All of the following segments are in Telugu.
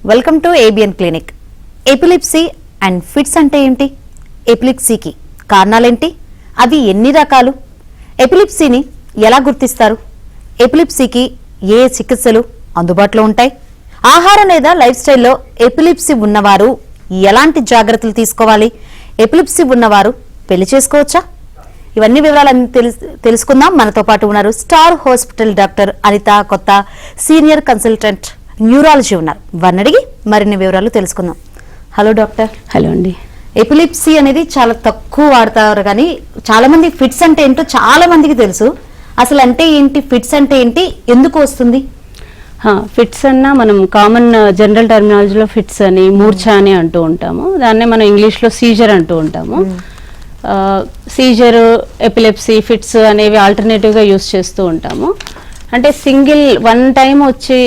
Welcome to ABN clinic. Epilepsy and fits అంటే ఏంటి? ఎపిలిప్సీకి కారణాలేంటి? అవి ఎన్ని రకాలు? ఎపిలిప్సీని ఎలా గుర్తిస్తారు? ఎపిలిప్సీకి ఏ చికిత్సలు అందుబాటులో ఉంటాయి? ఆహారం లేదా లైఫ్ స్టైల్లో ఎపిలిప్సీ ఉన్నవారు ఎలాంటి జాగ్రత్తలు తీసుకోవాలి? ఎపిలిప్సీ ఉన్నవారు పెళ్లి చేసుకోవచ్చా? ఇవన్నీ వివరాలన్నీ తెలుసుకుందాం. మనతో పాటు ఉన్నారు స్టార్ హాస్పిటల్ డాక్టర్ అనిత కొత్త, సీనియర్ కన్సల్టెంట్ న్యూరాలజీ ఉన్నారు. వారిని అడిగి మరిన్ని వివరాలు తెలుసుకుందాం. Hello doctor. హలో అండి. ఎపిలిప్సీ అనేది చాలా తక్కువ వాడతారు, కానీ చాలా మంది ఫిట్స్ అంటే ఏంటో చాలా మందికి తెలుసు. అసలు అంటే ఏంటి ఫిట్స్ అంటే ఏంటి, ఎందుకు వస్తుంది? ఫిట్స్ అన్నా మనం కామన్ జనరల్ టర్మినాలజీలో ఫిట్స్ అని, మూర్ఛ అని అంటూ ఉంటాము. దాన్నే మనం ఇంగ్లీష్లో సీజర్ అంటూ ఉంటాము. సీజర్, ఎపిలెప్సీ, ఫిట్స్ అనేవి ఆల్టర్నేటివ్గా యూస్ చేస్తూ ఉంటాము. అంటే సింగిల్ వన్ టైం వచ్చి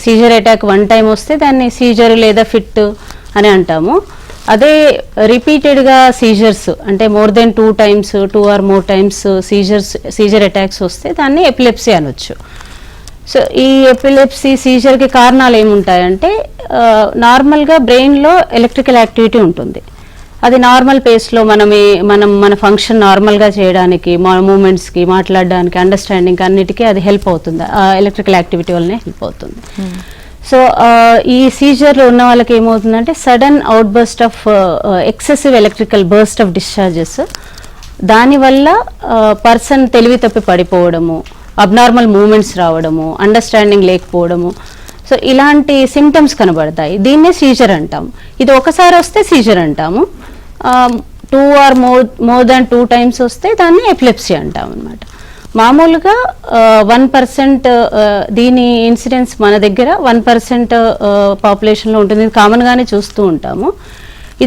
సీజర్ అటాక్ వన్ టైం వస్తే దాన్ని సీజర్ లేదా ఫిట్ అని అంటాము. అదే రిపీటెడ్గా సీజర్స్ అంటే more than 2 times 2 or more times seizure attacks వస్తే దాన్ని ఎపిలెప్సీ అనొచ్చు. సో ఈ ఎపిలెప్సీ సీజర్కి కారణాలు ఏముంటాయంటే నార్మల్గా బ్రెయిన్లో ఎలక్ట్రికల్ యాక్టివిటీ ఉంటుంది. అది నార్మల్ పేస్లో మన ఫంక్షన్ నార్మల్గా చేయడానికి, మన మూమెంట్స్కి, మాట్లాడడానికి, అండర్స్టాండింగ్ అన్నిటికీ అది హెల్ప్ అవుతుంది. ఎలక్ట్రికల్ యాక్టివిటీ వల్లనే హెల్ప్ అవుతుంది. సో ఈ సీజర్లో ఉన్న వాళ్ళకి ఏమవుతుందంటే sudden out burst of excessive electrical burst of discharges, దానివల్ల పర్సన్ తెలివి తప్పి పడిపోవడము, అబ్నార్మల్ మూమెంట్స్ రావడము, అండర్స్టాండింగ్ లేకపోవడము, సో ఇలాంటి సిమ్టమ్స్ కనబడతాయి. దీన్నే సీజర్ అంటాము. ఇది ఒకసారి వస్తే సీజర్ అంటాము. 2 or more than 2 times వస్తే దాన్ని ఎపిలెప్సీ అంటాం అనమాట. మామూలుగా 1% దీని ఇన్సిడెన్స్ మన దగ్గర 1% పాపులేషన్లో ఉంటుంది. కామన్గానే చూస్తూ ఉంటాము.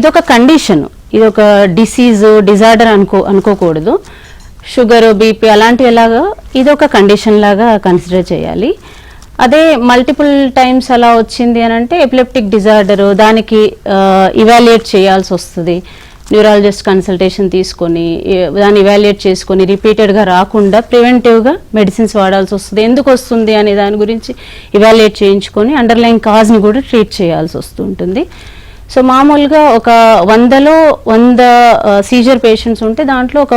ఇదొక కండిషన్, ఇదొక డిసీజ్, డిజార్డర్ అనుకోకూడదు. షుగర్, బీపీ అలాంటివి ఎలాగా ఇదొక కండిషన్ లాగా కన్సిడర్ చేయాలి. అదే మల్టిపుల్ టైమ్స్ అలా వచ్చింది అని అంటే ఎపిలెప్టిక్ డిజార్డర్, దానికి ఇవాల్యుయేట్ చేయాల్సి వస్తుంది. న్యూరాలజిస్ట్ కన్సల్టేషన్ తీసుకొని దాన్ని ఇవాల్యుయేట్ చేసుకొని రిపీటెడ్గా రాకుండా ప్రివెంటివ్గా మెడిసిన్స్ వాడాల్సి వస్తుంది. ఎందుకు వస్తుంది అనే దాని గురించి ఇవాల్యుయేట్ చేయించుకొని అండర్లైన్ కాజ్ని కూడా ట్రీట్ చేయాల్సి వస్తుంటుంది. సో మామూలుగా ఒక 100 సీజర్ పేషెంట్స్ ఉంటే దాంట్లో ఒక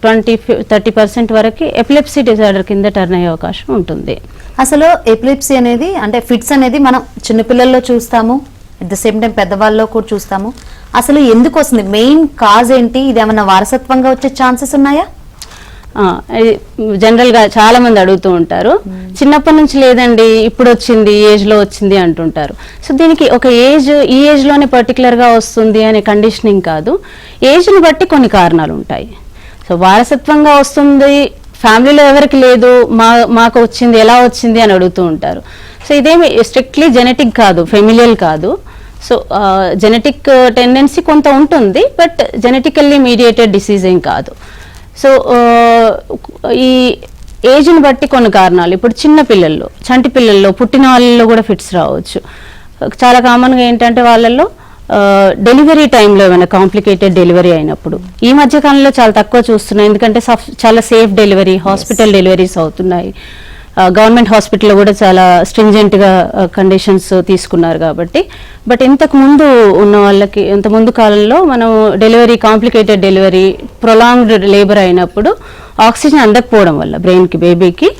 20-30% వరకు ఎపిలెప్సీ డిజార్డర్ కింద టర్న్ అయ్యే అవకాశం ఉంటుంది. అసలు ఎపిలెప్సీ అనేది అంటే ఫిట్స్ అనేది మనం చిన్నపిల్లల్లో చూస్తాము, అట్ ద సేమ్ టైం పెద్దవాళ్ళలో కూడా చూస్తాము. అసలు ఎందుకు వస్తుంది? మెయిన్ కాజ్ ఏంటి? ఇది ఏమన్నా వారసత్వంగా వచ్చే ఛాన్సెస్ ఉన్నాయా? జనరల్గా చాలా మంది అడుగుతూ ఉంటారు. చిన్నప్పటి నుంచి లేదండి, ఇప్పుడు వచ్చింది, ఏజ్లో వచ్చింది అంటుంటారు. సో దీనికి ఒక ఈ ఏజ్లోనే పర్టికులర్గా వస్తుంది అనే కండిషనింగ్ కాదు. ఏజ్ని బట్టి కొన్ని కారణాలు ఉంటాయి. సో వారసత్వంగా వస్తుంది, ఫ్యామిలీలో ఎవరికి లేదు, మాకు వచ్చింది, ఎలా వచ్చింది అని అడుగుతూ ఉంటారు. సో ఇదేమి స్ట్రిక్ట్లీ జెనెటిక్ కాదు, ఫెమిలియల్ కాదు. సో జెనెటిక్ టెండెన్సీ కొంత ఉంటుంది, బట్ జెనెటికల్లీ మీడియేటెడ్ డిసీజ్ ఏం కాదు. సో ఈ ఏజ్ని బట్టి కొన్ని కారణాలు. ఇప్పుడు చిన్న పిల్లల్లో, చంటి పిల్లల్లో, పుట్టిన వాళ్ళల్లో కూడా ఫిట్స్ రావచ్చు. చాలా కామన్గా ఏంటంటే వాళ్ళల్లో డెలివరీ టైంలో ఏమైనా కాంప్లికేటెడ్ డెలివరీ అయినప్పుడు, ఈ మధ్యకాలంలో చాలా తక్కువ చూస్తున్నాయి, ఎందుకంటే చాలా సేఫ్ డెలివరీ, హాస్పిటల్ డెలివరీస్ అవుతున్నాయి. గవర్నమెంట్ హాస్పిటల్లో కూడా చాలా స్ట్రింజెంట్గా కండిషన్స్ తీసుకున్నారు కాబట్టి. బట్ ఇంతకు ముందు ఉన్న వాళ్ళకి, ఇంత ముందు కాలంలో మనం delivery, complicated delivery, prolonged labour అయినప్పుడు ఆక్సిజన్ అందకపోవడం వల్ల బ్రెయిన్కి, బేబీకి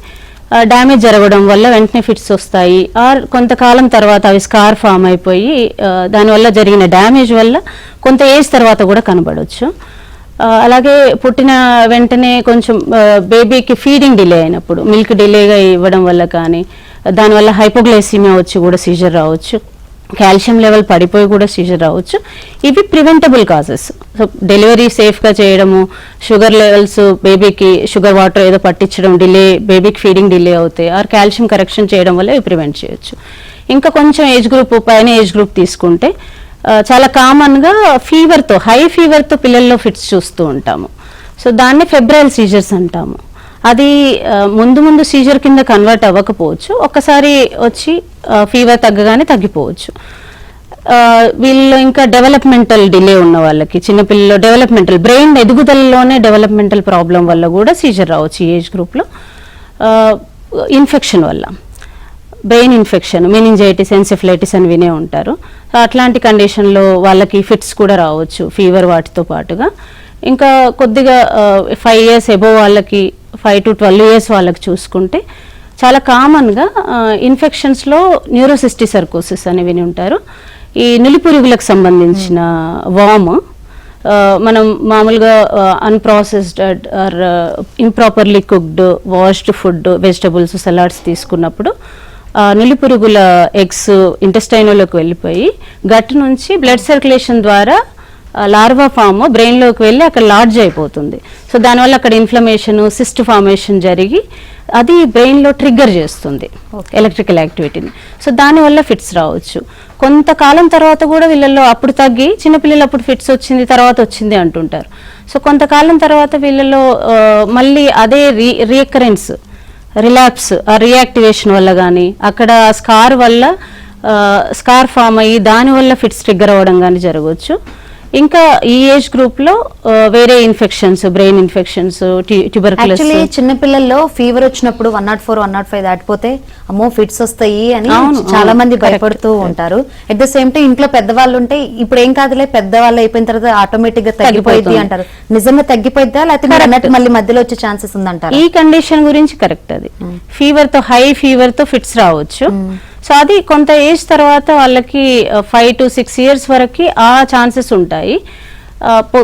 డ్యామేజ్ జరగడం వల్ల వెంటనే ఫిట్స్ వస్తాయి. ఆర్ కొంతకాలం తర్వాత అవి స్కార్ ఫామ్ అయిపోయి దానివల్ల జరిగిన డ్యామేజ్ వల్ల కొంత ఏజ్ తర్వాత కూడా కనబడవచ్చు. అలాగే పుట్టిన వెంటనే కొంచెం బేబీకి ఫీడింగ్ డిలే అయినప్పుడు, మిల్క్ డిలేగా ఇవ్వడం వల్ల కానీ, దానివల్ల హైపోగ్లైసీమియా వచ్చి కూడా సీజర్ రావచ్చు. కాల్షియం లెవెల్ పడిపోయి కూడా సీజర్ రావచ్చు. ఇవి ప్రివెంటబుల్ కాజెస్. సో డెలివరీ సేఫ్గా చేయడము, షుగర్ లెవెల్స్, బేబీకి షుగర్ వాటర్ ఏదో పట్టించడం, డిలే, బేబీకి ఫీడింగ్ డిలే అవుతాయి. ఆర్ కాల్షియం కరెక్షన్ చేయడం వల్ల ఇవి ప్రివెంట్ చేయొచ్చు. ఇంకా కొంచెం ఏజ్ గ్రూప్, పైన ఏజ్ గ్రూప్ తీసుకుంటే చాలా కామన్గా ఫీవర్తో, హై ఫీవర్తో పిల్లల్లో ఫిట్స్ చూస్తూ ఉంటాము. సో దాన్ని ఫెబ్రైల్ సీజర్స్ అంటాము. అది ముందు సీజర్ కింద కన్వర్ట్ అవ్వకపోవచ్చు, ఒక్కసారి వచ్చి ఫీవర్ తగ్గగానే తగ్గిపోవచ్చు. వీళ్ళు ఇంకా డెవలప్మెంటల్ డిలే ఉన్న వాళ్ళకి, చిన్నపిల్లల్లో డెవలప్మెంటల్ బ్రెయిన్ ఎదుగుదలలోనే డెవలప్మెంటల్ ప్రాబ్లం వల్ల కూడా సీజర్ రావచ్చు ఈ ఏజ్ గ్రూప్లో. ఇన్ఫెక్షన్ వల్ల బ్రెయిన్ ఇన్ఫెక్షన్, మెనింజైటిస్, ఎన్సెఫలైటిస్ అని వినే ఉంటారు. సో అట్లాంటి కండిషన్లో వాళ్ళకి ఫిట్స్ కూడా రావచ్చు, ఫీవర్ వాటితో పాటుగా. ఇంకా కొద్దిగా 5 years అబోవ్ వాళ్ళకి, 5 to 12 years వాళ్ళకి చూసుకుంటే చాలా కామన్గా ఇన్ఫెక్షన్స్లో న్యూరోసిస్టిసర్కోసిస్ అని విని ఉంటారు. ఈ నులిపురుగులకు సంబంధించిన వామ్, మనం మామూలుగా unprocessed or improperly cooked washed food, vegetables, salads తీసుకున్నప్పుడు నులిపురుగుల ఎగ్స్ ఇంటెస్టైన్లోకి వెళ్ళిపోయి గట్ నుంచి బ్లడ్ సర్క్యులేషన్ ద్వారా లార్వా ఫామ్ బ్రెయిన్లోకి వెళ్ళి అక్కడ లాడ్జ్ అయిపోతుంది. సో దానివల్ల అక్కడ ఇన్ఫ్లమేషన్, సిస్ట్ ఫార్మేషన్ జరిగి అది బ్రెయిన్లో ట్రిగ్గర్ చేస్తుంది ఎలక్ట్రికల్ యాక్టివిటీని. సో దానివల్ల ఫిట్స్ రావచ్చు. కొంతకాలం తర్వాత కూడా వీళ్ళల్లో అప్పుడు తగ్గి, చిన్నపిల్లలు అప్పుడు ఫిట్స్ వచ్చింది తర్వాత వచ్చింది అంటుంటారు. సో కొంతకాలం తర్వాత వీళ్ళలో మళ్ళీ అదే రీకరెన్స్, రిలాప్స్, రియాక్టివేషన్ వల్ల కానీ, అక్కడ స్కార్ వల్ల స్కార్ ఫామ్ అయ్యి దానివల్ల ఫిట్స్ ట్రిగ్గర్ అవ్వడం కానీ జరగవచ్చు. ఇంకా ఈ ఏజ్ గ్రూప్ లో వేరే infections, brain infections, tuberculosis. Actually చిన్నపిల్లల్లో ఫీవర్ వచ్చినప్పుడు 104, 105 దాటిపోతే అమ్మో ఫిట్స్ వస్తాయి అని చాలా మంది భయపడుతూ ఉంటారు. ఎట్ ద సేమ్ టైం ఇంట్లో పెద్దవాళ్ళు ఉంటే ఇప్పుడు ఏం కాదులే, పెద్దవాళ్ళు అయిపోయిన తర్వాత ఆటోమేటిక్ గా తగ్గిపోయింది అంటారు. నిజంగా తగ్గిపోయిద్దా, లేకపోతే మళ్ళీ మధ్యలో వచ్చే ఛాన్సెస్ ఉందంటారు? ఈ కండిషన్ గురించి కరెక్ట్. అది ఫీవర్ తో, హై ఫీవర్ తో ఫిట్స్ రావచ్చు. సో అది కొంత ఏజ్ తర్వాత వాళ్ళకి 5 to 6 years వరకు ఆ ఛాన్సెస్ ఉంటాయి.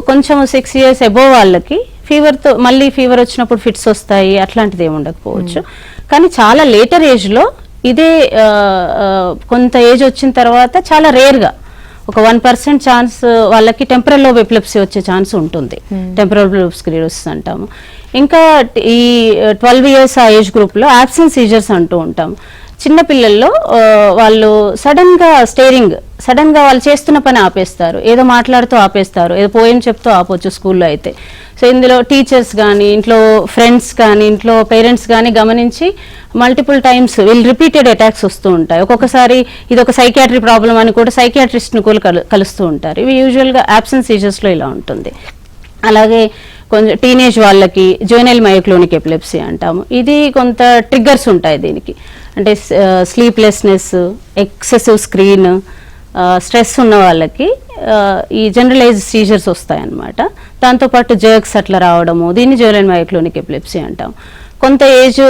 కొంచెం 6 years అబోవ్ వాళ్ళకి ఫీవర్తో మళ్ళీ ఫీవర్ వచ్చినప్పుడు ఫిట్స్ వస్తాయి, అట్లాంటిది ఏమి ఉండకపోవచ్చు. కానీ చాలా లేటర్ ఏజ్లో ఇదే కొంత ఏజ్ వచ్చిన తర్వాత చాలా రేర్గా ఒక 1% ఛాన్స్ వాళ్ళకి టెంపరల్ లోబ్ ఎపిలెప్సీ వచ్చే ఛాన్స్ ఉంటుంది. టెంపరల్ లోబ్ స్క్లెరోసిస్ అంటాము. ఇంకా ఈ 12 years ఆ ఏజ్ గ్రూప్లో యాబ్సెంట్ సీజర్స్ అంటూ ఉంటాము. చిన్నపిల్లల్లో వాళ్ళు సడన్ గా వాళ్ళు చేస్తున్న పని ఆపేస్తారు, ఏదో మాట్లాడుతూ ఆపేస్తారు, ఏదో పోయం చెప్తూ ఆపొచ్చు స్కూల్లో అయితే. సో ఇందులో టీచర్స్ కానీ, ఇంట్లో ఫ్రెండ్స్ కానీ, ఇంట్లో పేరెంట్స్ కానీ గమనించి మల్టిపుల్ టైమ్స్ వీళ్ళు రిపీటెడ్ అటాక్స్ వస్తూ ఉంటాయి. ఒక్కొక్కసారి ఇది ఒక సైకియాట్రీ ప్రాబ్లం అని కూడా సైకియాట్రిస్ట్ని కూడా కలుస్తూ ఉంటారు. ఇవి యూజువల్గా యాబ్సెంట్ సీజర్స్లో ఇలా ఉంటుంది. అలాగే కొంచెం టీనేజ్ వాళ్ళకి జువెనైల్ మయోక్లోనిక్ ఎపిలెప్సీ అంటాము. ఇది కొంత ట్రిగ్గర్స్ ఉంటాయి దీనికి. అంటే స్లీప్లెస్నెస్, ఎక్సెసివ్ స్క్రీన్, స్ట్రెస్ ఉన్న వాళ్ళకి ఈ జనరలైజ్డ్ సీజర్స్ వస్తాయన్నమాట. దాంతోపాటు జర్క్స్ అట్లా రావడము, దీన్ని జువెనైల్ మయోక్లోనిక్ ఎపిలెప్సీ అంటాం. కొంత ఏజ్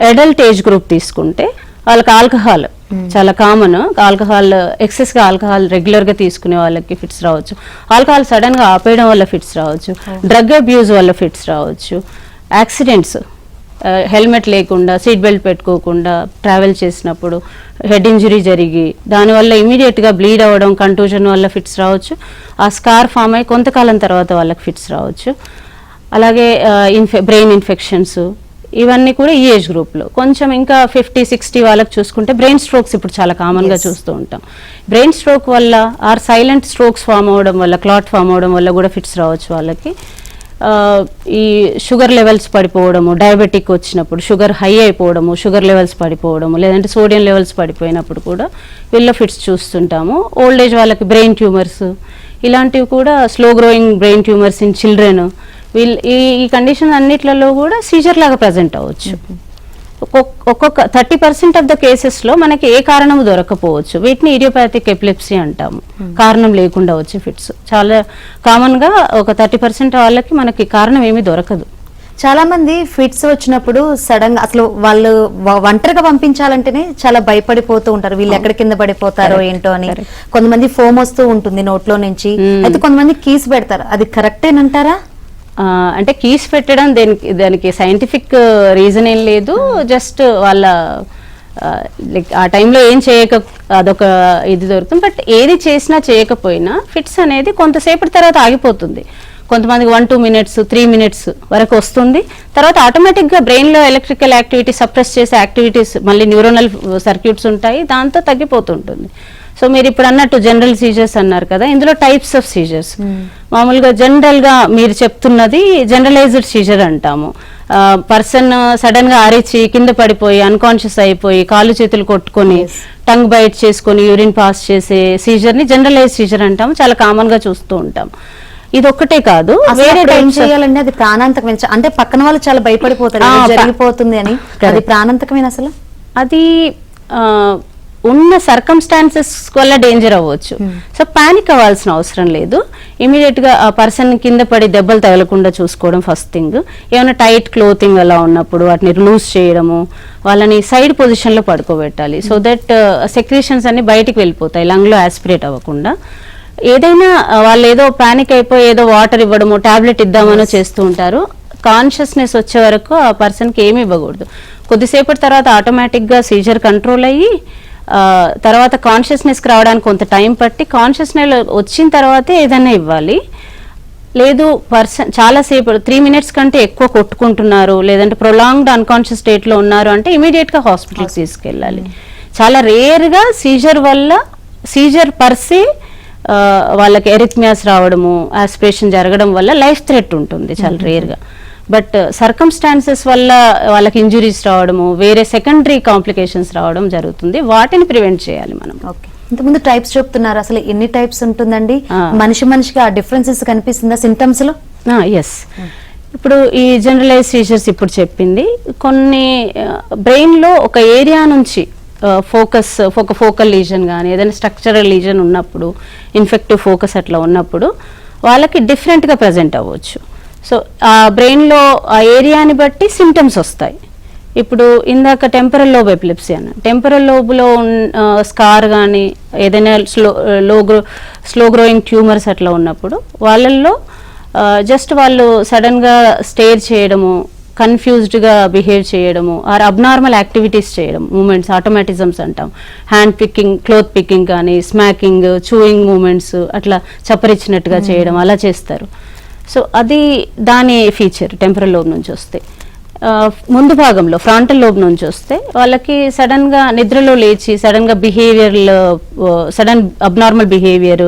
అడల్ట్ ఏజ్ గ్రూప్ తీసుకుంటే వాళ్ళకి ఆల్కహాల్ చాలా కామన్. ఆల్కహాల్, ఎక్సెస్గా ఆల్కహాల్ రెగ్యులర్గా తీసుకునే వాళ్ళకి ఫిట్స్ రావచ్చు. ఆల్కహాల్ సడన్గా ఆపేయడం వల్ల ఫిట్స్ రావచ్చు. డ్రగ్ అబ్యూజ్ వల్ల ఫిట్స్ రావచ్చు. యాక్సిడెంట్స్, హెల్మెట్ లేకుండా, సీట్ బెల్ట్ పెట్టుకోకుండా ట్రావెల్ చేసినప్పుడు హెడ్ ఇంజరీ జరిగి దానివల్ల ఇమీడియట్గా బ్లీడ్ అవ్వడం, కంటూజన్ వల్ల ఫిట్స్ రావచ్చు. ఆ స్కార్ ఫామ్ అయ్యి కొంతకాలం తర్వాత వాళ్ళకి ఫిట్స్ రావచ్చు. అలాగే బ్రెయిన్ ఇన్ఫెక్షన్స్, ఇవన్నీ కూడా ఈ ఏజ్ గ్రూప్లో. కొంచెం ఇంకా 50-60 వాళ్ళకి చూసుకుంటే బ్రెయిన్ స్ట్రోక్స్ ఇప్పుడు చాలా కామన్గా చూస్తూ ఉంటాం. బ్రెయిన్ స్ట్రోక్ వల్ల ఆర్ సైలెంట్ స్ట్రోక్స్ ఫామ్ అవ్వడం వల్ల, క్లాట్ ఫామ్ అవ్వడం వల్ల కూడా ఫిట్స్ రావచ్చు వాళ్ళకి. ఈ షుగర్ లెవెల్స్ పడిపోవడము, డయాబెటిక్ వచ్చినప్పుడు షుగర్ హై అయిపోవడము, షుగర్ లెవెల్స్ పడిపోవడము, లేదంటే సోడియం లెవెల్స్ పడిపోయినప్పుడు కూడా వీళ్ళ ఫిట్స్ చూస్తుంటాము. ఓల్డ్ ఏజ్ వాళ్ళకి బ్రెయిన్ ట్యూమర్స్, ఇలాంటివి కూడా slow growing brain tumours in children, వీళ్ళు ఈ కండిషన్ అన్నిట్లలో కూడా సీజర్ లాగా ప్రజెంట్ అవ్వచ్చు. ఒక్కొక్క 30% ఆఫ్ ద కేసెస్లో మనకి ఏ కారణము దొరకపోవచ్చు. వీటిని ఇడియోపాథిక్ ఎపిలెప్సీ అంటాము, కారణం లేకుండా వచ్చే ఫిట్స్. చాలా కామన్గా ఒక 30% వాళ్ళకి మనకి కారణం ఏమీ దొరకదు. చాలా మంది ఫిట్స్ వచ్చినప్పుడు సడన్ గా అసలు వాళ్ళు ఒంటరిగా పంపించాలంటేనే చాలా భయపడిపోతూ ఉంటారు. వీళ్ళు ఎక్కడ కింద పడిపోతారో ఏంటో అని. కొంతమంది ఫోమ్ వస్తూ ఉంటుంది నోట్లో నుంచి, అయితే కొంతమంది కీస్ పెడతారు. అది కరెక్టేనంటారా? అంటే కీస్ పెట్టడం దానికి సైంటిఫిక్ రీజన్ ఏం లేదు. జస్ట్ వాళ్ళ లైక్ ఆ టైంలో ఏం చేయక అదొక ఇది దొరుకుతుంది. బట్ ఏది చేసినా చేయకపోయినా ఫిట్స్ అనేది కొంతసేపటి తర్వాత ఆగిపోతుంది. కొంతమందికి 1-2 minutes, 3 minutes వరకు వస్తుంది. తర్వాత ఆటోమేటిక్గా బ్రెయిన్లో ఎలక్ట్రికల్ యాక్టివిటీ సప్రెస్ చేసే యాక్టివిటీస్, మళ్ళీ న్యూరోనల్ సర్క్యూట్స్ ఉంటాయి, దాంతో తగ్గిపోతుంటుంది. సో మీరు ఇప్పుడు అన్నట్టు జనరల్ సీజర్స్ అన్నారు కదా, ఇందులో టైప్స్ ఆఫ్ సీజర్స్. మామూలుగా జనరల్గా మీరు చెప్తున్నది జనరలైజ్డ్ సీజర్ అంటాము. పర్సన్ సడన్ గా అరిచి కింద పడిపోయి అన్కాన్షియస్ అయిపోయి కాళ్ళు చేతులు కొట్టుకొని టంగ్ బైట్ చేసుకొని యూరిన్ పాస్ చేసే సీజర్ ని జనరలైజ్డ్ సీజర్ అంటాము. చాలా కామన్ గా చూస్తూ ఉంటాం. ఇది ఒక్కటే కాదు, వేరే ఏం చేయాలంటే అది ప్రాణాంతకమైన, అంటే పక్కన వాళ్ళు చాలా భయపడిపోతారు జరిగిపోతుంది అని. అది ప్రాణాంతకమైన అసలు? అది ఉన్న సర్కమ్స్టాన్సెస్ వల్ల డేంజర్ అవ్వచ్చు. సో పానిక్ అవ్వాల్సిన అవసరం లేదు. ఇమీడియట్ గా ఆ పర్సన్ కింద పడి దెబ్బలు తగలకుండా చూసుకోవడం ఫస్ట్ థింగ్. ఏమైనా టైట్ క్లోతింగ్ అలా ఉన్నప్పుడు వాటిని లూజ్ చేయడము, వాళ్ళని సైడ్ పొజిషన్ లో పడుకోబెట్టాలి. సో దట్ సెక్రీషన్స్ అన్ని బయటికి వెళ్ళిపోతాయి, లంగ్ లో ఆస్పిరేట్ అవ్వకుండా. ఏదైనా వాళ్ళు ఏదో పానిక్ అయిపోయి ఏదో వాటర్ ఇవ్వడము, టాబ్లెట్ ఇద్దామనో చేస్తూ ఉంటారు. కాన్షియస్నెస్ వచ్చే వరకు ఆ పర్సన్కి ఏమి ఇవ్వకూడదు. కొద్దిసేపటి తర్వాత ఆటోమేటిక్గా సీజర్ కంట్రోల్ అయ్యి తర్వాత కాన్షియస్నెస్కి రావడానికి కొంత టైం పట్టి కాన్షియస్నెస్ వచ్చిన తర్వాతే ఏదైనా ఇవ్వాలి. లేదు పర్సన్ చాలాసేపు 3 minutes కంటే ఎక్కువ కొట్టుకుంటున్నారు, లేదంటే ప్రొలాంగ్డ్ అన్కాన్షియస్ స్టేట్లో ఉన్నారు అంటే ఇమీడియట్గా హాస్పిటల్కి తీసుకెళ్ళాలి. చాలా రేర్గా సీజర్ వల్ల, సీజర్ పర్సే వాళ్ళకి ఎరిథ్మియాస్ రావడము, ఆస్పిరేషన్ జరగడం వల్ల లైఫ్ థ్రెట్ ఉంటుంది చాలా రేర్గా. బట్ సర్కమ్స్టాన్సెస్ వల్ల వాళ్ళకి ఇంజురీస్ రావడము, వేరే సెకండరీ కాంప్లికేషన్స్ రావడం జరుగుతుంది. వాటిని ప్రివెంట్ చేయాలి మనం. ఓకే, ఇంతకుముందు టైప్స్ చెప్తున్నారు, అసలు ఎన్ని టైప్స్ ఉంటుందండి? మనిషికి ఆ డిఫరెన్సెస్ కనిపిస్తుందా సింటమ్స్ లో? ఎస్, ఇప్పుడు ఈ జనరలైజ్ సీజర్స్ ఇప్పుడు చెప్పింది కొన్ని బ్రెయిన్ లో ఒక ఏరియా నుంచి ఫోకల్ లీజన్ కానీ ఏదైనా స్ట్రక్చరల్ లీజన్ ఉన్నప్పుడు, ఇన్ఫెక్టివ్ ఫోకస్ అట్లా ఉన్నప్పుడు వాళ్ళకి డిఫరెంట్గా ప్రజెంట్ అవ్వచ్చు. సో ఆ బ్రెయిన్లో ఆ ఏరియాని బట్టి సిమ్టమ్స్ వస్తాయి. ఇప్పుడు ఇందాక టెంపరల్ లోబ్ ఎపిలెప్సీ అన్న, టెంపరల్ లోబ్లో స్కార్ కానీ ఏదైనా స్లో గ్రోయింగ్ ట్యూమర్స్ అట్లా ఉన్నప్పుడు వాళ్ళల్లో జస్ట్ వాళ్ళు సడన్గా స్టేర్ చేయడము, కన్ఫ్యూజ్డ్గా బిహేవ్ చేయడము, ఆర్ అబ్నార్మల్ యాక్టివిటీస్ చేయడం, మూమెంట్స్ ఆటోమేటిజమ్స్ అంటాం, హ్యాండ్ పికింగ్, క్లోత్ పికింగ్ కానీ, స్మాకింగ్, చూయింగ్ మూమెంట్స్ అట్లా చప్పరిచ్చినట్టుగా చేయడం అలా చేస్తారు. సో అది దాని ఫీచర్ టెంపరల్ లోబ్ నుంచి వస్తే. ముందు భాగంలో ఫ్రాంటల్ లోబ్ నుంచి వస్తే వాళ్ళకి సడన్గా నిద్రలో లేచి సడన్గా sudden abnormal behaviour,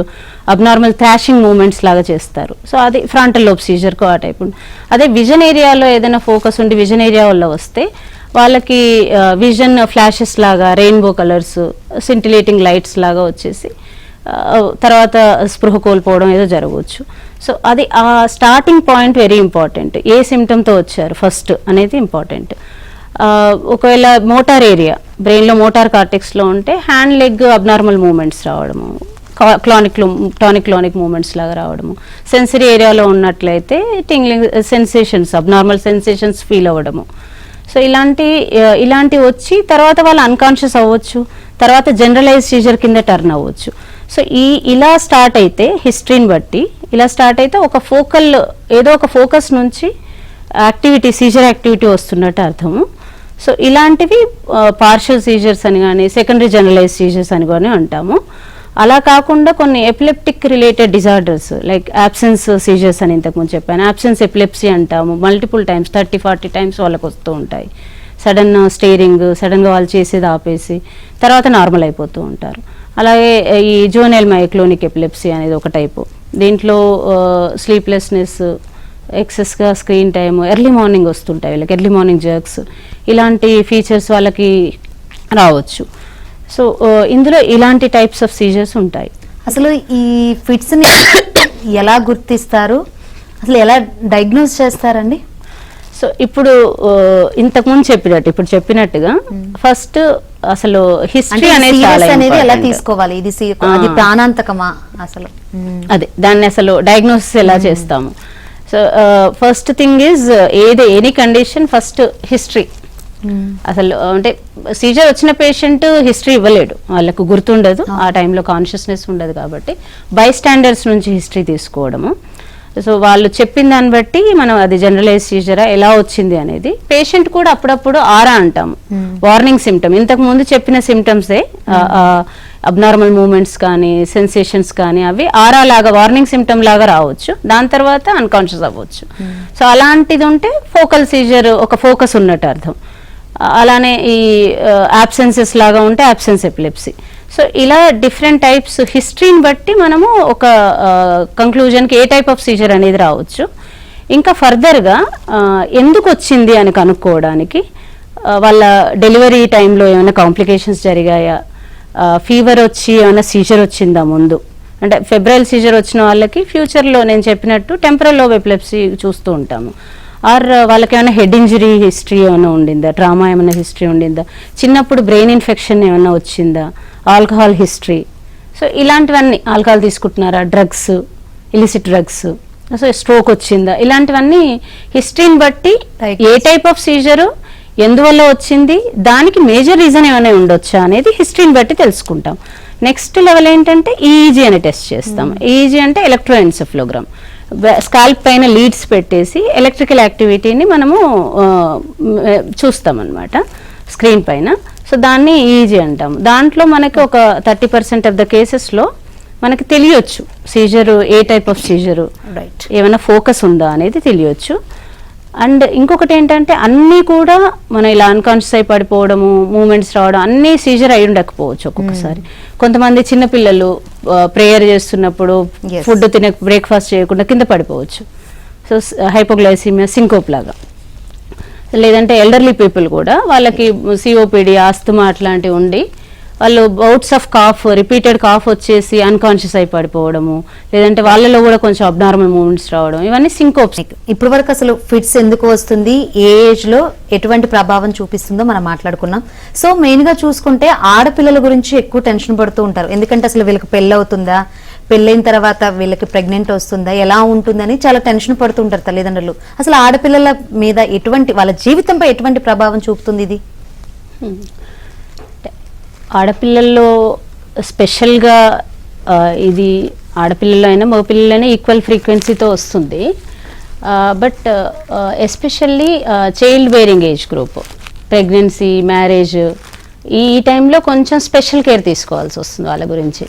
abnormal thrashing movements లాగా చేస్తారు. సో అది ఫ్రాంటల్ లోబ్ సీజర్కు ఆ టైప్ ఉంది. అదే విజన్ ఏరియాలో ఏదైనా ఫోకస్ ఉండి విజన్ ఏరియా వల్ల వస్తే వాళ్ళకి విజన్ ఫ్లాషెస్ లాగా, రెయిన్బో కలర్స్, సింటిలేటింగ్ లైట్స్ లాగా వచ్చేసి తర్వాత స్పృహ కోల్పోవడం ఏదో జరగవచ్చు. సో అది ఆ స్టార్టింగ్ పాయింట్ వెరీ ఇంపార్టెంట్. ఏ సిమ్టమ్తో వచ్చారు ఫస్ట్ అనేది ఇంపార్టెంట్. ఒకవేళ మోటార్ ఏరియా బ్రెయిన్లో మోటార్ కార్టెక్స్లో ఉంటే హ్యాండ్ లెగ్ అబ్నార్మల్ మూమెంట్స్ రావడము, టానిక్ మూమెంట్స్ లాగా రావడము. సెన్సరీ ఏరియాలో ఉన్నట్లయితే tingling sensations, abnormal sensations feel అవ్వడము. సో ఇలాంటి వచ్చి తర్వాత వాళ్ళు అన్కాన్షియస్ అవ్వచ్చు, తర్వాత జనరలైజ్ సీజర్ కింద టర్న్ అవ్వచ్చు. సో ఇలా స్టార్ట్ అయితే హిస్టరీని బట్టి ఇలా స్టార్ట్ అయితే ఏదో ఒక ఫోకస్ నుంచి యాక్టివిటీ, సీజర్ యాక్టివిటీ వస్తున్నట్టు అర్థము. సో ఇలాంటివి పార్షియల్ సీజర్స్ అని కానీ, సెకండరీ జనరలైజ్ సీజర్స్ అని కానీ అంటాము. అలా కాకుండా కొన్ని epileptic related disorders like absence seizures అని ఇంతకుముందు చెప్పాను, యాబ్సెన్స్ ఎపిలెప్సీ అంటాము. మల్టిపుల్ టైమ్స్ 30-40 టైమ్స్ వాళ్ళకి వస్తూ ఉంటాయి. సడన్ స్టేరింగ్, సడన్గా వాళ్ళు చేసేది ఆపేసి తర్వాత నార్మల్ అయిపోతూ ఉంటారు. అలాగే ఈ జోనల్ మైక్లోనిక్ ఎపిలెప్సీ అనేది ఒక టైపు. దీంట్లో స్లీప్లెస్నెస్, ఎక్సెస్గా స్క్రీన్ టైమ్, ఎర్లీ మార్నింగ్ వస్తుంటాయి వీళ్ళకి, ఎర్లీ మార్నింగ్ జర్క్స్, ఇలాంటి ఫీచర్స్ వాళ్ళకి రావచ్చు. సో ఇందులో ఇలాంటి టైప్స్ ఆఫ్ సీజర్స్ ఉంటాయి. అసలు ఈ ఫిట్స్ని ఎలా గుర్తిస్తారు, అసలు ఎలా డయాగ్నోస్ చేస్తారండి? సో ఇప్పుడు ఇంతకుముందు ఇప్పుడు చెప్పినట్టుగా ఫస్ట్ అసలు హిస్టరీ అనేది ఎలా తీసుకోవాలి, ఇది ప్రాణాంతకమా అసలు, అదే దాన్ని అసలు డయాగ్నోసిస్ ఎలా చేస్తాము. So first thing is any condition first history. అసలు అంటే సీజర్ వచ్చిన పేషెంట్ హిస్టరీ ఇవ్వలేడు, వాళ్ళకు గుర్తుండదు, ఆ టైంలో కాన్షియస్నెస్ ఉండదు. కాబట్టి బై స్టాండర్డ్స్ నుంచి హిస్టరీ తీసుకోవడము. సో వాళ్ళు చెప్పిన దాన్ని బట్టి మనం అది జనరలైజ్ సీజరా ఎలా వచ్చింది అనేది. పేషెంట్ కూడా అప్పుడప్పుడు ఆరా అంటాము, వార్నింగ్ సిమ్టమ్. ఇంతకు ముందు చెప్పిన సిమ్టమ్సే అబ్నార్మల్ మూమెంట్స్ కానీ, సెన్సేషన్స్ కానీ, అవి ఆరా లాగా వార్నింగ్ సిమ్టమ్ లాగా రావచ్చు, దాని తర్వాత అన్కాన్షియస్ అవ్వచ్చు. సో అలాంటిది ఉంటే ఫోకల్ సీజర్, ఒక ఫోకస్ ఉన్నట్టు అర్థం. అలానే ఈ యాబ్సెన్సెస్ లాగా ఉంటే యాబ్సెన్స్ ఎపిలెప్సీ. సో ఇలా డిఫరెంట్ టైప్స్ హిస్టరీని బట్టి మనము ఒక కంక్లూజన్కి ఏ టైప్ ఆఫ్ సీజర్ అనేది రావచ్చు. ఇంకా ఫర్దర్గా ఎందుకు వచ్చింది అని కనుక్కోవడానికి వాళ్ళ డెలివరీ టైంలో ఏమైనా కాంప్లికేషన్స్ జరిగాయా, ఫీవర్ వచ్చి ఏమైనా సీజర్ వచ్చిందా ముందు, అంటే ఫెబ్రైల్ సీజర్ వచ్చిన వాళ్ళకి ఫ్యూచర్లో నేను చెప్పినట్టు టెంపరల్ లోబ్ ఎపిలెప్సీ చూస్తూ ఉంటాము. ఆర్ వాళ్ళకి ఏమైనా హెడ్ ఇంజరీ హిస్టరీ ఏమైనా ఉండిందా, ట్రామా ఏమైనా హిస్టరీ ఉండిందా, చిన్నప్పుడు బ్రెయిన్ ఇన్ఫెక్షన్ ఏమైనా వచ్చిందా, ఆల్కహాల్ హిస్టరీ. సో ఇలాంటివన్నీ, ఆల్కహాల్ తీసుకుంటున్నారా, drugs, illicit drugs, so stroke వచ్చిందా, ఇలాంటివన్నీ హిస్టరీని బట్టి ఏ టైప్ ఆఫ్ సీజరు ఎందువల్ల వచ్చింది, దానికి మేజర్ రీజన్ ఏమైనా ఉండొచ్చా అనేది హిస్టరీని బట్టి తెలుసుకుంటాం. నెక్స్ట్ లెవెల్ ఏంటంటే ఈఈజీ అనే టెస్ట్ చేస్తాం. ఈఈజీ అంటే ఎలక్ట్రోఎన్సెఫ్లోగ్రామ్. స్కాల్ప్ పైన లీడ్స్ పెట్టేసి ఎలక్ట్రికల్ యాక్టివిటీని మనము చూస్తాం అన్నమాట స్క్రీన్ పైన. సో దాన్ని ఈజీ అంటాం. దాంట్లో మనకి ఒక 30% ఆఫ్ ద కేసెస్లో మనకి తెలియచ్చు seizure, a type of seizure, ఏమైనా ఫోకస్ ఉందా అనేది తెలియచ్చు. అండ్ ఇంకొకటి ఏంటంటే అన్నీ కూడా మనం ఇలా అన్కాన్షియస్ అయి పడిపోవడము, మూమెంట్స్ రావడం, అన్నీ సీజర్ అయి ఉండకపోవచ్చు ఒక్కొక్కసారి. కొంతమంది చిన్నపిల్లలు ప్రేయర్ చేస్తున్నప్పుడు ఫుడ్ బ్రేక్ఫాస్ట్ చేయకుండా కింద పడిపోవచ్చు. సో హైపోగ్లైసీమియా, సింకోప్ లాగా. లేదంటే ఎల్డర్లీ పీపుల్ కూడా వాళ్ళకి సిఓపిడి, ఆస్తమా అట్లాంటివి ఉండి వాళ్ళు bouts of cough, repeated cough వచ్చేసి అన్కాన్షియస్ అయి పడిపోవడము, లేదంటే వాళ్ళలో కూడా కొంచెం అబ్నార్మల్ మూవ్మెంట్స్ రావడం, ఇవన్నీ సింకోప్స్. ఇప్పటి వరకు అసలు ఫిట్స్ ఎందుకు వస్తుంది, ఏ ఏజ్ లో ఎటువంటి ప్రభావం చూపిస్తుందో మనం మాట్లాడుకున్నాం. సో మెయిన్ గా చూసుకుంటే ఆడపిల్లల గురించి ఎక్కువ టెన్షన్ పడుతూ ఉంటారు. ఎందుకంటే అసలు వీళ్ళకి పెళ్ళి అవుతుందా, పెళ్ళైన తర్వాత వీళ్ళకి ప్రెగ్నెంట్ వస్తుందా, ఎలా ఉంటుందని చాలా టెన్షన్ పడుతుంటారు తల్లిదండ్రులు. అసలు ఆడపిల్లల మీద ఎటువంటి, వాళ్ళ జీవితంపై ఎటువంటి ప్రభావం చూపుతుంది ఇది? ఆడపిల్లల్లో స్పెషల్గా ఇది ఆడపిల్లల్లో అయినా మగపిల్లలైనా ఈక్వల్ ఫ్రీక్వెన్సీతో వస్తుంది. But especially child bearing age group, pregnancy, marriage, ఈ టైంలో కొంచెం స్పెషల్ కేర్ తీసుకోవాల్సి వస్తుంది వాళ్ళ గురించి.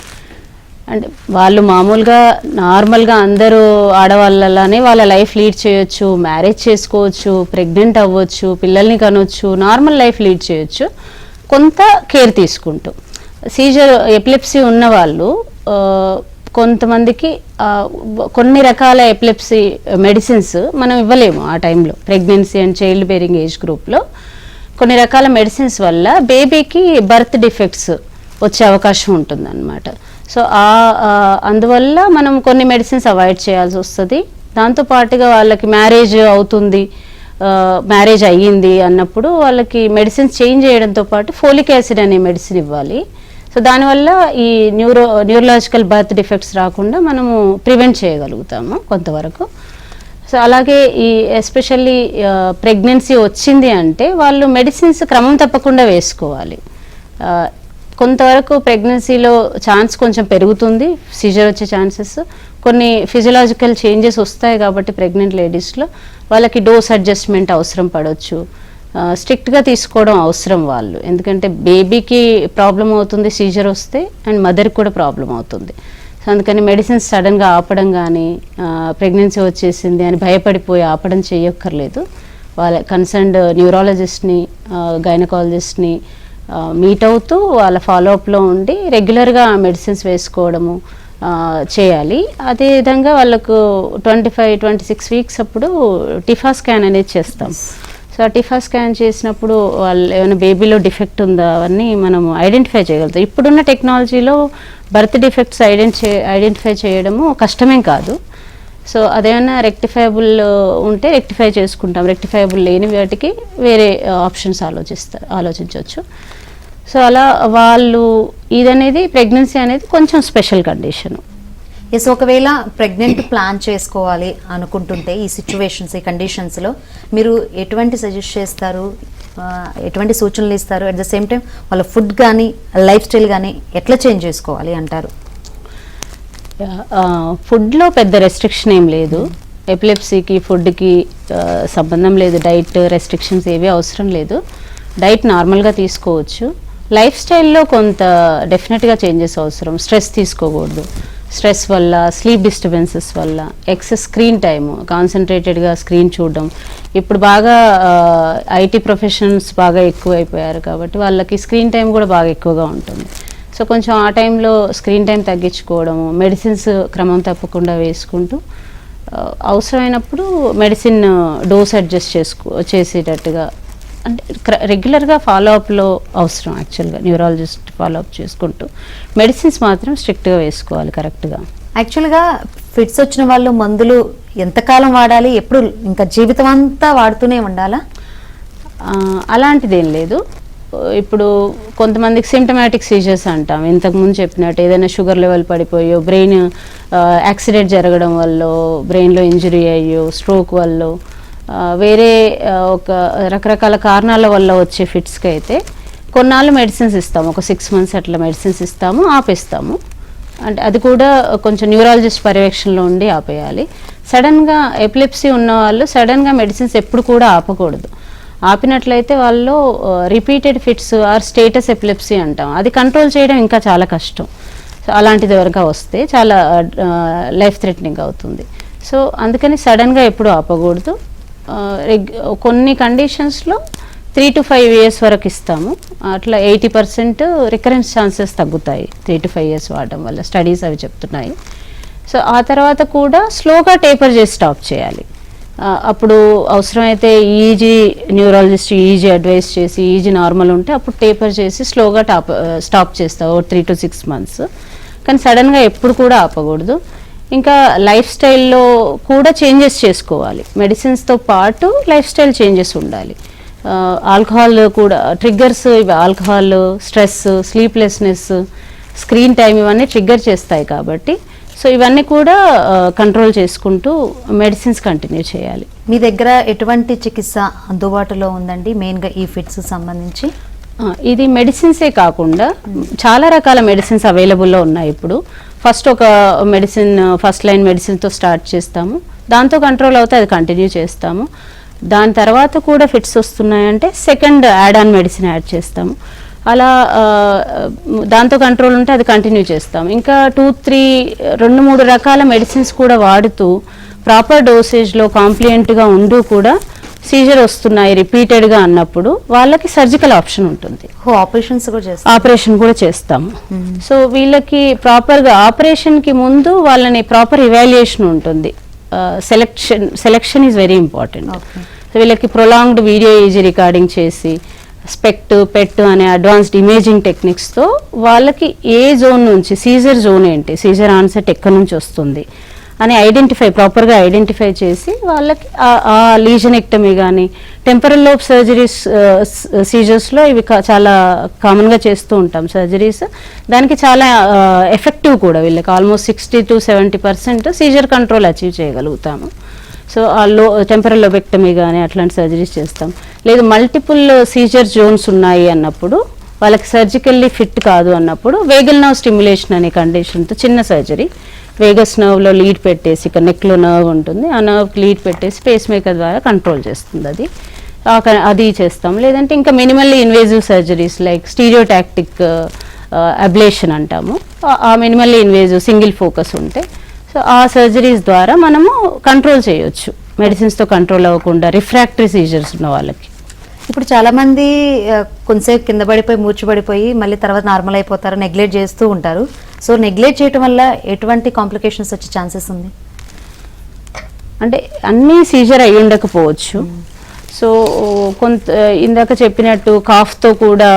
అంటే వాళ్ళు మామూలుగా నార్మల్గా అందరూ ఆడవాళ్ళలానే వాళ్ళ లైఫ్ లీడ్ చేయొచ్చు, మ్యారేజ్ చేసుకోవచ్చు, ప్రెగ్నెంట్ అవ్వచ్చు, పిల్లల్ని కనొచ్చు, నార్మల్ లైఫ్ లీడ్ చేయొచ్చు కొంత కేర్ తీసుకుంటూ. సీజర్ ఎపిలెప్సీ ఉన్న వాళ్ళు కొంతమందికి కొన్ని రకాల ఎపిలెప్సీ మెడిసిన్స్ మనం ఇవ్వలేము ఆ టైంలో. Pregnancy and child bearing age గ్రూప్లో కొన్ని రకాల మెడిసిన్స్ వల్ల బేబీకి బర్త్ డిఫెక్ట్స్ వచ్చే అవకాశం ఉంటుందన్నమాట. సో అందువల్ల మనం కొన్ని మెడిసిన్స్ అవాయిడ్ చేయాల్సి వస్తుంది. దాంతోపాటుగా వాళ్ళకి మ్యారేజ్ అవుతుంది, మ్యారేజ్ అయ్యింది అన్నప్పుడు వాళ్ళకి మెడిసిన్స్ చేంజ్ చేయడంతో పాటు ఫోలిక్ యాసిడ్ అనే మెడిసిన్ ఇవ్వాలి. సో దానివల్ల ఈ న్యూరలాజికల్ బర్త్ డిఫెక్ట్స్ రాకుండా మనము ప్రివెంట్ చేయగలుగుతాము కొంతవరకు. సో అలాగే ఈ ఎస్పెషల్లీ ప్రెగ్నెన్సీ వచ్చింది అంటే వాళ్ళు మెడిసిన్స్ క్రమం తప్పకుండా వేసుకోవాలి. కొంతవరకు ప్రెగ్నెన్సీలో ఛాన్స్ కొంచెం పెరుగుతుంది, సీజర్ వచ్చే ఛాన్సెస్. కొన్ని ఫిజియలాజికల్ చేంజెస్ వస్తాయి కాబట్టి ప్రెగ్నెంట్ లేడీస్లో వాళ్ళకి డోస్ అడ్జస్ట్మెంట్ అవసరం పడవచ్చు. స్ట్రిక్ట్గా తీసుకోవడం అవసరం వాళ్ళు, ఎందుకంటే బేబీకి ప్రాబ్లం అవుతుంది సీజర్ వస్తే, అండ్ మదర్కి కూడా ప్రాబ్లం అవుతుంది. సో అందుకని మెడిసిన్స్ సడన్గా ఆపడం కానీ, ప్రెగ్నెన్సీ వచ్చేసింది అని భయపడిపోయి ఆపడం చేయక్కర్లేదు. వాళ్ళ కన్సర్న్డ్ న్యూరాలజిస్ట్ని, గైనకాలజిస్ట్ని మీట్ అవుతూ వాళ్ళ ఫాలోఅప్లో ఉండి రెగ్యులర్గా మెడిసిన్స్ వేసుకోవడము చేయాలి. అదేవిధంగా వాళ్ళకు 25-26 వీక్స్ అప్పుడు టిఫా స్కాన్ అనేది చేస్తాం. సో ఆ టిఫా స్కాన్ చేసినప్పుడు వాళ్ళు ఏమైనా బేబీలో డిఫెక్ట్ ఉందా అవన్నీ మనం ఐడెంటిఫై చేయగలుగుతాం. ఇప్పుడున్న టెక్నాలజీలో బర్త్ డిఫెక్ట్స్ ఐడెంటిఫై చేయడము కష్టమేం కాదు. సో అదేమైనా రెక్టిఫైబుల్ ఉంటే రెక్టిఫై చేసుకుంటాం, రెక్టిఫైబుల్ లేని వాటికి వేరే ఆప్షన్స్ ఆలోచించవచ్చు. సో అలా వాళ్ళు ఇదనేది ప్రెగ్నెన్సీ అనేది కొంచెం స్పెషల్ కండిషను. ఎస్, ఒకవేళ ప్రెగ్నెంట్ ప్లాన్ చేసుకోవాలి అనుకుంటుంటే ఈ సిచ్యువేషన్స్, ఈ కండిషన్స్లో మీరు ఎటువంటి సజెస్ట్ చేస్తారు, ఎటువంటి సూచనలు ఇస్తారు? అట్ ద సేమ్ టైం వాళ్ళ ఫుడ్ కానీ లైఫ్ స్టైల్ కానీ ఎట్లా చేంజ్ చేసుకోవాలి అంటారు? ఫుడ్లో పెద్ద రెస్ట్రిక్షన్ ఏం లేదు. ఎపిలెప్సీకి ఫుడ్కి సంబంధం లేదు, డైట్ రెస్ట్రిక్షన్స్ ఏవి అవసరం లేదు. డైట్ నార్మల్గా తీసుకోవచ్చు. లైఫ్ స్టైల్లో కొంత డెఫినెట్గా చేంజెస్ అవసరం. స్ట్రెస్ తీసుకోకూడదు. స్ట్రెస్ వల్ల, స్లీప్ డిస్టర్బెన్సెస్ వల్ల, ఎక్సెస్ స్క్రీన్ టైము, కాన్సన్ట్రేటెడ్గా స్క్రీన్ చూడడం. ఇప్పుడు బాగా ఐటీ ప్రొఫెషనల్స్ బాగా ఎక్కువ అయిపోయారు కాబట్టి వాళ్ళకి స్క్రీన్ టైం కూడా బాగా ఎక్కువగా ఉంటుంది. సో కొంచెం ఆ టైంలో స్క్రీన్ టైం తగ్గించుకోవడము, మెడిసిన్స్ క్రమం తప్పకుండా వేసుకుంటూ అవసరమైనప్పుడు మెడిసిన్ డోస్ అడ్జస్ట్ చేసేటట్టుగా, అంటే రెగ్యులర్గా ఫాలోఅప్లో అవసరం. యాక్చువల్గా న్యూరాలజిస్ట్ ఫాలోఅప్ చేసుకుంటూ మెడిసిన్స్ మాత్రం స్ట్రిక్ట్గా వేసుకోవాలి కరెక్ట్గా. యాక్చువల్గా ఫిట్స్ వచ్చిన వాళ్ళు మందులు ఎంతకాలం వాడాలి, ఎప్పుడు ఇంకా జీవితం అంతా వాడుతూనే ఉండాలా? అలాంటిదేం లేదు. ఇప్పుడు కొంతమందికి సిమ్టమాటిక్ సీజర్స్ అంటాం, ఇంతకుముందు చెప్పినట్టు ఏదైనా షుగర్ లెవెల్ పడిపోయో, బ్రెయిన్ యాక్సిడెంట్ జరగడం వల్ల, బ్రెయిన్లో ఇంజరీ అయ్యో, స్ట్రోక్ వల్ల, వేరే ఒక రకరకాల కారణాల వల్ల వచ్చే ఫిట్స్కి అయితే కొన్నాళ్ళు మెడిసిన్స్ ఇస్తాము, ఒక 6 months అట్లా మెడిసిన్స్ ఇస్తాము, ఆపేస్తాము. అంటే అది కూడా కొంచెం న్యూరాలజిస్ట్ పర్యవేక్షణలో ఉండి ఆపేయాలి. సడన్గా ఎపిలెప్సీ ఉన్న వాళ్ళు సడన్గా మెడిసిన్స్ ఎప్పుడు కూడా ఆపకూడదు. ఆపినట్లయితే వాళ్ళు repeated fits are status epilepsy అంటాం, అది కంట్రోల్ చేయడం ఇంకా చాలా కష్టం. సో అలాంటిది ఎవరికా వస్తే చాలా లైఫ్ థ్రెటనింగ్ అవుతుంది. సో అందుకని సడన్గా ఎప్పుడు ఆపకూడదు. కొన్ని కండిషన్స్లో 3 to 5 years వరకు ఇస్తాము. అట్లా 80% రికరెన్స్ ఛాన్సెస్ తగ్గుతాయి 3 to 5 years వాడడం వల్ల, స్టడీస్ అవి చెప్తున్నాయి. సో ఆ తర్వాత కూడా స్లోగా టేపర్ చేసి స్టాప్ చేయాలి. అప్పుడు అవసరమైతే ఈజీ న్యూరాలజిస్ట్ ఈజీ అడ్వైస్ చేసి ఈజీ నార్మల్ ఉంటే అప్పుడు టేపర్ చేసి స్లోగా స్టాప్ చేస్తావు 3 to 6 months. కానీ సడన్గా ఎప్పుడు కూడా ఆపకూడదు. ఇంకా లైఫ్ స్టైల్లో కూడా చేంజెస్ చేసుకోవాలి. మెడిసిన్స్తో పాటు లైఫ్ స్టైల్ చేంజెస్ ఉండాలి. ఆల్కహాల్ కూడా ట్రిగ్గర్స్, ఇవి alcohol, stress, sleeplessness, screen time ఇవన్నీ ట్రిగ్గర్ చేస్తాయి కాబట్టి సో ఇవన్నీ కూడా కంట్రోల్ చేసుకుంటూ మెడిసిన్స్ కంటిన్యూ చేయాలి. మీ దగ్గర ఎటువంటి చికిత్స అందుబాటులో ఉందండి మెయిన్గా ఈ ఫిట్స్ సంబంధించి? ఇది మెడిసిన్సే కాకుండా చాలా రకాల మెడిసిన్స్ అవైలబుల్లో ఉన్నాయి. ఇప్పుడు ఫస్ట్ ఒక మెడిసిన్, ఫస్ట్ లైన్ మెడిసిన్తో స్టార్ట్ చేస్తాము, దాంతో కంట్రోల్ అవుతే అది కంటిన్యూ చేస్తాము. దాని తర్వాత కూడా ఫిట్స్ వస్తున్నాయంటే second add on medicine add చేస్తాము. అలా దాంతో కంట్రోల్ ఉంటే అది కంటిన్యూ చేస్తాం. ఇంకా 2-3 రకాల మెడిసిన్స్ కూడా వాడుతూ ప్రాపర్ డోసేజ్లో కాంప్లియంట్గా ఉంటూ కూడా సీజర్ వస్తున్నాయి రిపీటెడ్గా అన్నప్పుడు వాళ్ళకి సర్జికల్ ఆప్షన్ ఉంటుంది. ఆపరేషన్ కూడా చేస్తాము. సో వీళ్ళకి ప్రాపర్గా ఆపరేషన్కి ముందు వాళ్ళని ప్రాపర్ ఇవాల్యుయేషన్ ఉంటుంది. Selection is very important. So వీళ్ళకి ప్రొలాంగ్డ్ వీడియో ఈజీ రికార్డింగ్ చేసి స్పెక్ట్, పెట్ అనే అడ్వాన్స్డ్ ఇమేజింగ్ టెక్నిక్స్తో వాళ్ళకి ఏ జోన్ నుంచి సీజర్ జోన్ ఏంటి, సీజర్ ఆన్సెట్ ఎక్కడి నుంచి వస్తుంది అని ప్రాపర్గా ఐడెంటిఫై చేసి వాళ్ళకి ఆ లీజనెక్టమీ కానీ టెంపరల్ లోబ్ సర్జరీస్, సీజర్స్లో ఇవి చాలా కామన్గా చేస్తూ ఉంటాం సర్జరీస్. దానికి చాలా ఎఫెక్టివ్ కూడా. వీళ్ళకి almost 60 to 70% seizure control achieve చేయగలుగుతాము. సో ఆ టెంపరల్ లోబెక్టమీ కానీ అట్లాంటి సర్జరీస్ చేస్తాం. లేదు మల్టిపుల్ సీజర్ జోన్స్ ఉన్నాయి అన్నప్పుడు, వాళ్ళకి సర్జికల్లీ ఫిట్ కాదు అన్నప్పుడు వేగల్ నర్వ్ స్టిమ్యులేషన్ అనే కండిషన్తో చిన్న సర్జరీ, వేగస్ నర్వ్లో లీడ్ పెట్టేసి, ఇక్కడ నెక్లో నర్వ్ ఉంటుంది, ఆ నర్వ్కి లీడ్ పెట్టేసి పేస్ మేకర్ ద్వారా కంట్రోల్ చేస్తుంది. అది చేస్తాం. లేదంటే ఇంకా minimally invasive surgeries like stereotactic ablation అంటాము. ఆ మినిమల్లీ ఇన్వేజివ్ సింగిల్ ఫోకస్ ఉంటే సో ఆ సర్జరీస్ ద్వారా మనము కంట్రోల్ చేయొచ్చు, మెడిసిన్స్తో కంట్రోల్ అవ్వకుండా రిఫ్రాక్టరీ సీజర్స్ ఉన్న వాళ్ళకి. ఇప్పుడు చాలా మంది కొంతసేపు కింద పడిపోయి మూర్చబడిపోయి మళ్ళీ తర్వాత నార్మల్ అయిపోతారు, నెగ్లెక్ట్ చేస్తూ ఉంటారు. సో నెగ్లెక్ట్ చేయడం వల్ల ఎటువంటి కాంప్లికేషన్స్ వచ్చే ఛాన్సెస్ ఉంది? అంటే అన్నీ సీజర్ అయి ఉండకపోవచ్చు. సో ఇందాక చెప్పినట్టు కాఫ్తో కూడా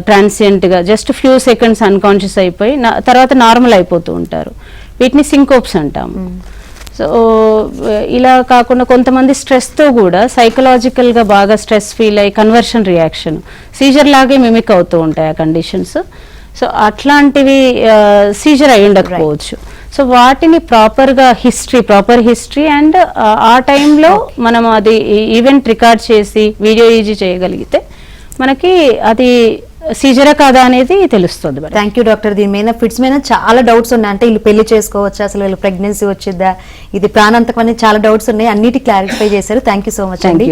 ట్రాన్సియంట్గా జస్ట్ ఫ్యూ సెకండ్స్ అన్కాన్షియస్ అయిపోయి తర్వాత నార్మల్ అయిపోతూ ఉంటారు. వీటిని సింకోప్స్ అంటాము. సో ఇలా కాకుండా కొంతమంది స్ట్రెస్తో కూడా సైకలాజికల్గా బాగా స్ట్రెస్ ఫీల్ అయ్యి కన్వర్షన్ రియాక్షన్ సీజర్ లాగే మిమిక్ అవుతూ ఉంటాయి ఆ కండిషన్స్. సో అట్లాంటివి సీజర్ అయి ఉండకపోవచ్చు. సో వాటిని ప్రాపర్ హిస్టరీ అండ్ ఆ టైంలో మనం అది ఈవెంట్ రికార్డ్ చేసి వీడియో ఈజీ చేయగలిగితే మనకి అది సీజరా కాదా అనేది తెలుస్తుంది. Thank you doctor. దీని మీద ఫిట్స్ మీద చాలా డౌట్స్ ఉన్నాయి. అంటే వీళ్ళు పెళ్లి చేసుకోవచ్చా, అసలు వీళ్ళు ప్రెగ్నెన్సీ వచ్చిద్దా, ఇది ప్రాణాంతకం అని చాలా డౌట్స్ ఉన్నాయి. అన్నిటి క్లారిఫై చేశారు. థ్యాంక్ యూ సో మచ్ అండి.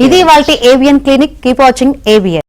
ఇది వాళ్ళ AVN clinic. Keep watching AVN.